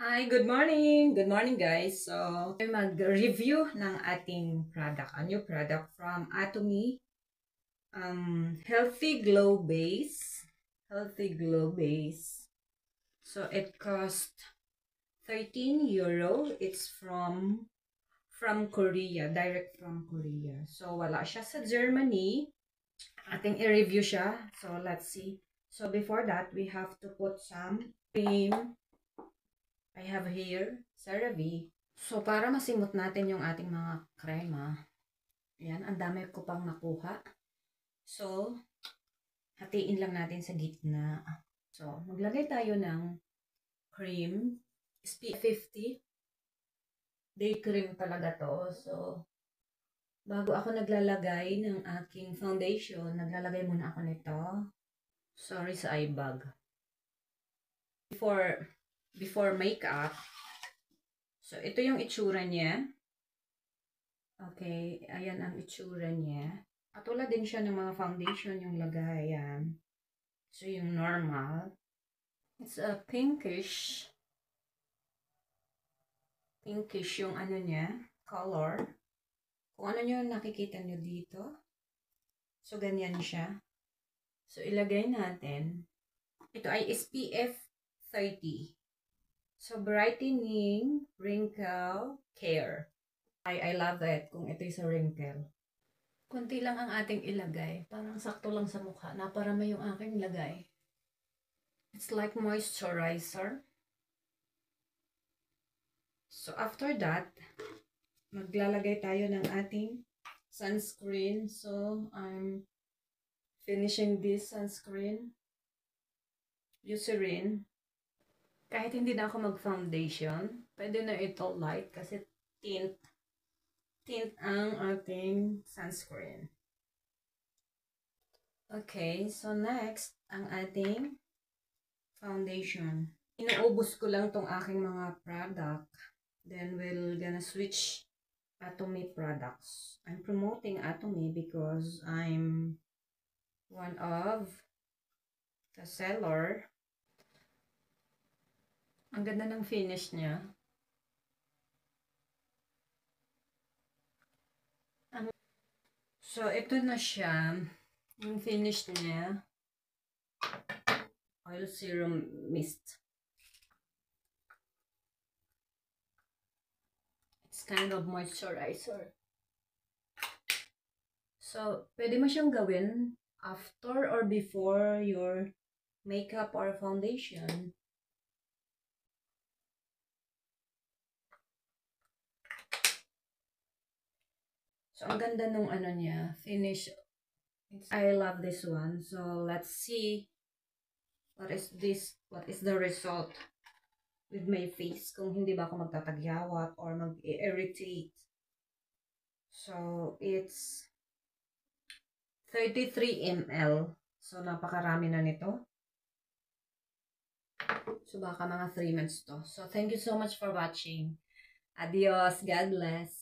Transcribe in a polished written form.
Hi, good morning! Good morning guys! So, mag-review ng ating product, a new product from Atomy. Healthy Glow Base. Healthy Glow Base. So, it cost 13 euro. It's from Korea, direct from Korea. So, wala siya sa Germany. Ating i-review siya. So, let's see. So, before that, we have to put some cream. I have here, CeraVe. So, para masimot natin yung ating mga krema, yan, ang dami ko pang nakuha. So, hatiin lang natin sa gitna. So, maglagay tayo ng cream, SPF 50. Day cream talaga to. So, bago ako naglalagay ng aking foundation, naglalagay muna ako nito. Sorry sa eye bag. Before makeup, so ito yung itsura niya. Okay, ayan ang itsura niya. Katulad din siya ng mga foundation yung lagayan. So yung normal. It's a pinkish yung ano niya, color. Kung ano nyo nakikita nyo dito. So ganyan siya. So ilagay natin. Ito ay SPF 30. So brightening wrinkle care. I love that kung ito sa wrinkle. Kunti lang ang ating ilagay. Parang sakto lang sa mukha. Naparami yung aking lagay. It's like moisturizer. So after that, maglalagay tayo ng ating sunscreen. So I'm finishing this sunscreen. Eucerin. Kahit hindi na ako mag-foundation, pwede na ito light kasi tint ang ating sunscreen. Okay, so next, ang ating foundation. Inuubos ko lang tong aking mga product. Then we're gonna switch Atomy products. I'm promoting Atomy because I'm one of the seller. Ang ganda ng finish niya. So, ito na siya. Yung finish niya. Oil Serum Mist. It's kind of moisturizer. So, pwede mo siyang gawin after or before your makeup or foundation. So, ang ganda nung ano niya, finish. I love this one. So, let's see what is the result with my face. Kung hindi ba ako magtatagyawat or mag-irritate. So, it's 33 ml. So, napakarami na nito. So, baka mga 3 months to. So, thank you so much for watching. Adios. God bless.